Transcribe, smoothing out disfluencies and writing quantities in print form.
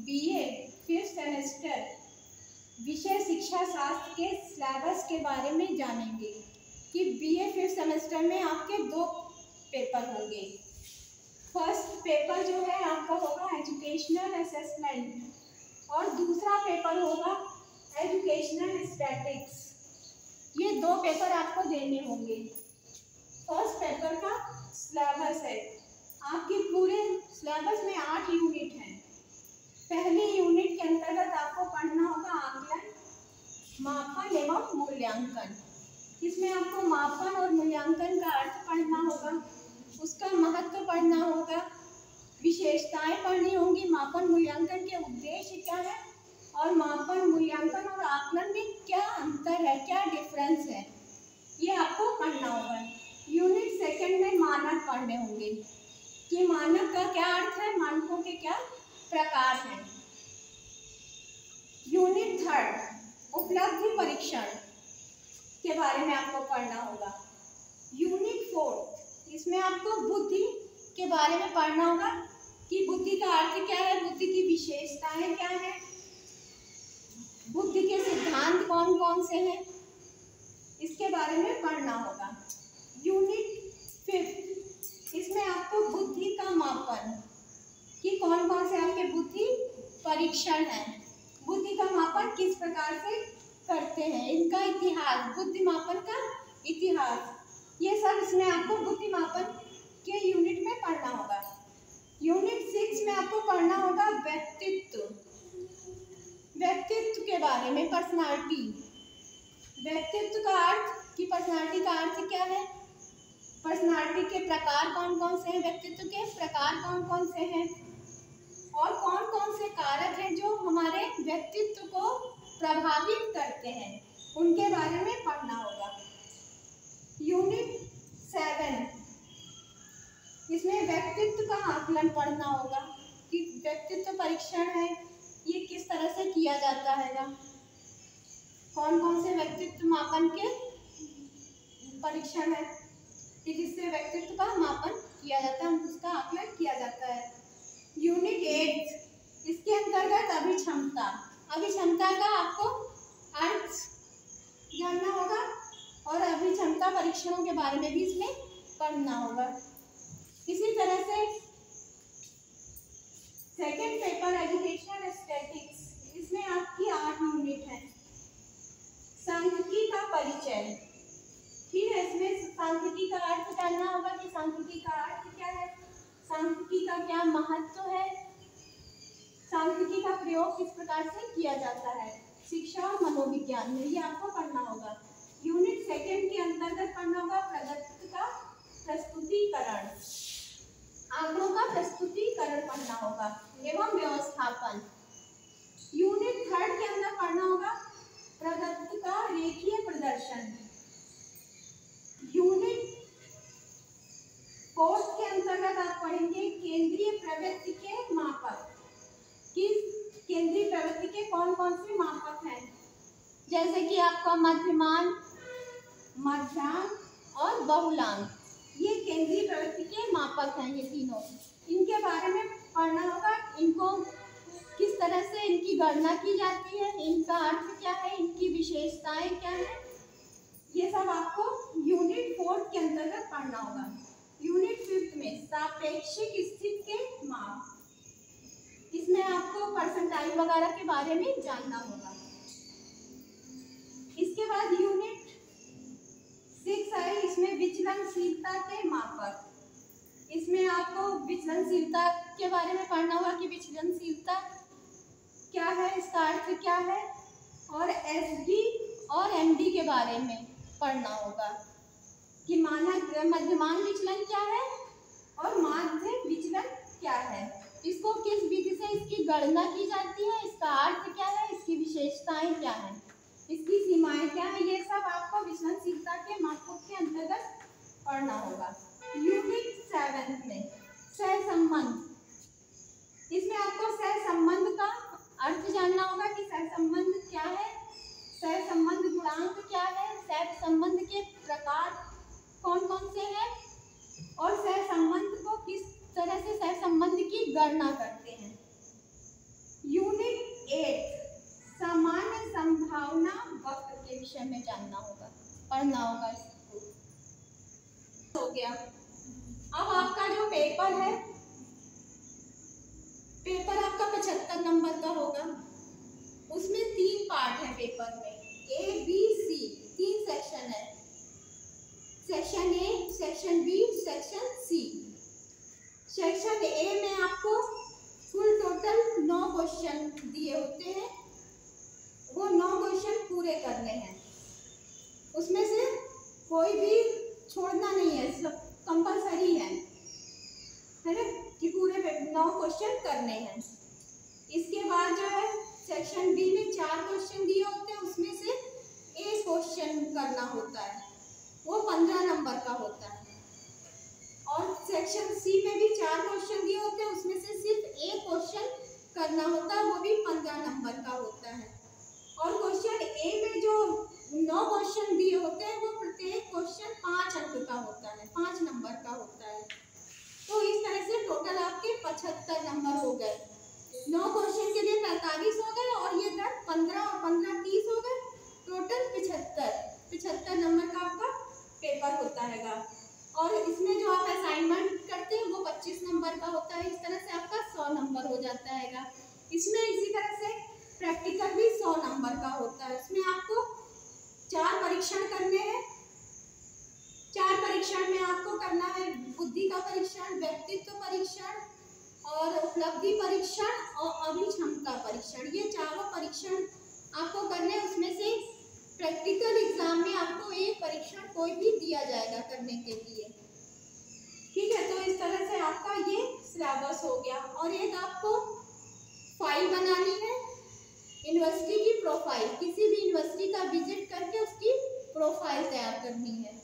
BA 5th semester विषय शिक्षा शास्त्र के सिलेबस के बारे में जानेंगे कि बीए 5th सेमेस्टर में आपके 2 पेपर होंगे। फर्स्ट पेपर जो है आपका होगा एजुकेशनल असेसमेंट और दूसरा पेपर होगा एजुकेशनल स्टैटिक्स। ये 2 पेपर आपको देने होंगे। फर्स्ट पेपर का सिलेबस है, आपके पूरे सिलेबस में 8 यूनिट हैं। पहली यूनिट के अंतर्गत आपको पढ़ना होगा आकलन, मापन एवं मूल्यांकन। इसमें आपको मापन और मूल्यांकन का अर्थ पढ़ना होगा, उसका महत्व पढ़ना होगा, विशेषताएं पढ़नी होंगी, मापन मूल्यांकन के उद्देश्य क्या है और मापन मूल्यांकन और आकलन में क्या अंतर है, क्या डिफरेंस है, ये आपको पढ़ना होगा। यूनिट सेकंड में मानक पढ़ने होंगे कि मानक का क्या अर्थ है, मानकों के क्या प्रकार हैं। यूनिट थर्ड उपलब्धि परीक्षण के बारे में आपको पढ़ना होगा। यूनिट फोर्थ इसमें आपको बुद्धि के बारे में पढ़ना होगा कि बुद्धि का अर्थ क्या है, बुद्धि की विशेषताएं क्या है, बुद्धि के सिद्धांत कौन कौन से हैं, इसके बारे में पढ़ना होगा। यूनिट फिफ्थ इसमें आपको बुद्धि का मापन कि कौन कौन से आपके बुद्धि परीक्षण है, बुद्धि का मापन किस प्रकार से करते हैं, इनका इतिहास, बुद्धि मापन का इतिहास, ये सब इसमें आपको बुद्धि मापन के यूनिट में पढ़ना होगा। यूनिट 6 में आपको पढ़ना होगा व्यक्तित्व, व्यक्तित्व के बारे में, पर्सनालिटी। व्यक्तित्व का अर्थ कि पर्सनालिटी का अर्थ क्या है, पर्सनालिटी के प्रकार कौन कौन से हैं, व्यक्तित्व के प्रकार कौन कौन से हैं और कौन कौन से कारक हैं जो हमारे व्यक्तित्व को प्रभावित करते हैं, उनके बारे में पढ़ना होगा। यूनिट 7 इसमें व्यक्तित्व का आकलन पढ़ना होगा कि व्यक्तित्व परीक्षण है ये किस तरह से किया जाता है, कौन कौन से व्यक्तित्व मापन के परीक्षण है कि जिससे व्यक्तित्व का मापन किया जाता है, उसका आकलन किया जाता है। यूनिट 8 इसके अंतर्गत अभिक्षमता, अभिक्षमता का आपको अर्थ जानना होगा और अभिक्षमता परीक्षणों के बारे में भी इसमें पढ़ना होगा। इसी तरह से सेकंड पेपर एजुकेशनल स्टैटिक्स, इसमें आपकी 8 यूनिट है। सांख्यिकी का परिचय, फिर इसमें सांख्यिकी का अर्थ जानना होगा कि सांख्यिकी का अर्थ क्या है, सांख्यिकी का क्या महत्व है, सांख्यिकी का प्रयोग किस प्रकार से किया जाता है शिक्षा और मनोविज्ञान में, ये आपको पढ़ना होगा। यूनिट सेकंड के अंतर्गत पढ़ना होगा प्रगति का प्रस्तुतिकरण, आंकड़ों का प्रस्तुतिकरण पढ़ना होगा एवं व्यवस्थापन। यूनिट थर्ड के अंदर पढ़ना होगा प्रगति का रेखीय प्रदर्शन। यूनिट फोर्थ के अंतर्गत आप पढ़ेंगे केंद्रीय प्रवृत्ति के मापक, कि केंद्रीय प्रवृत्ति के कौन कौन से मापक हैं, जैसे कि आपका मध्यमान, मध्यांक और बहुलांक, ये केंद्रीय प्रवृत्ति के मापक हैं। ये तीनों, इनके बारे में पढ़ना होगा, इनको किस तरह से इनकी गणना की जाती है, इनका अर्थ क्या है, इनकी विशेषताएं क्या है, ये सब आपको यूनिट 4 के अंतर्गत पढ़ना होगा। यूनिट 5 में सापेक्षिक स्थिति के माप, इसमें आपको परसेंटाइल वगैरह के बारे में जानना होगा। इसके बाद यूनिट 6 है, इसमें विचलनशीलता के मापक, इसमें आपको विचलनशीलता के बारे में पढ़ना होगा कि विचलनशीलता क्या है, इसका अर्थ क्या है, और एसडी और एमडी के बारे में पढ़ना होगा कि मानक मध्यमान विचलन क्या है और माध्य विचलन क्या है, इसको किस विधि से इसकी गणना की जाती है, इसका अर्थ क्या है, इसकी विशेषताएं क्या है, इसकी सीमाएं क्या है, ये सब आपको विचलनशीलता के मापकों के अंतर्गत पढ़ना होगा। यूनिट 7 में सहसंबंध, इसमें आपको सहसंबंध का अर्थ जानना होगा कि सहसंबंध क्या है, सहसंबंध गुणांक क्या है, सहसंबंध के प्रकार कौन कौन से हैं और सहसंबंध को किस तरह से सहसंबंध की गणना करते हैं। विषय में जानना होगा, पढ़ना होगा इसको। हो गया। अब आपका जो पेपर है, पेपर आपका 75 नंबर का होगा। उसमें 3 पार्ट है पेपर में, A, B, C, 3 सेक्शन है। Section A, section B, section C। Section A में आपको कुल टोटल 9 क्वेश्चन दिए होते हैं, वो 9 क्वेश्चन पूरे करने हैं। उसमें से कोई भी छोड़ना नहीं है, सब कंपलसरी है ना, कि पूरे 9 क्वेश्चन करने हैं। इसके बाद जो है सेक्शन बी में 4 क्वेश्चन दिए होते हैं, उसमें से एक क्वेश्चन करना होता है, वो 15 नंबर का होता है। और सेक्शन सी में भी 4 क्वेश्चन दिए होते हैं, उसमें से सिर्फ एक क्वेश्चन करना होता है, वो भी 15 नंबर का होता है। और क्वेश्चन ए में जो 9 क्वेश्चन दिए होते हैं, वो प्रत्येक क्वेश्चन 5 अंक का होता है, 5 नंबर का होता है। तो इस तरह से टोटल आपके 75 नंबर हो गए। 9 क्वेश्चन के लिए 45 हो गए, और ये 10, 15 और 15 30 हो गए, टोटल 75 नंबर का आपका पेपर होता है। और इसमें जो आप असाइनमेंट करते हैं वो 25 नंबर का होता है। इस तरह से आपका 100 नंबर हो जाता है। इसमें इसी तरह से प्रैक्टिकल भी 100 नंबर का होता है। उसमें आपको 4 परीक्षण करने हैं। 4 परीक्षण में आपको करना है बुद्धि का परीक्षण, व्यक्तित्व परीक्षण और उपलब्धि परीक्षण और अभिक्षमता परीक्षण। ये चारों परीक्षण आपको करने। उसमें से प्रैक्टिकल एग्जाम में आपको एक परीक्षण कोई भी दिया जाएगा करने के लिए। ठीक है, तो इस तरह से आपका ये सिलेबस हो गया। और एक आपको फाइल बनानी है, यूनिवर्सिटी की प्रोफाइल, किसी भी यूनिवर्सिटी का विजिट करके उसकी प्रोफाइल तैयार करनी है।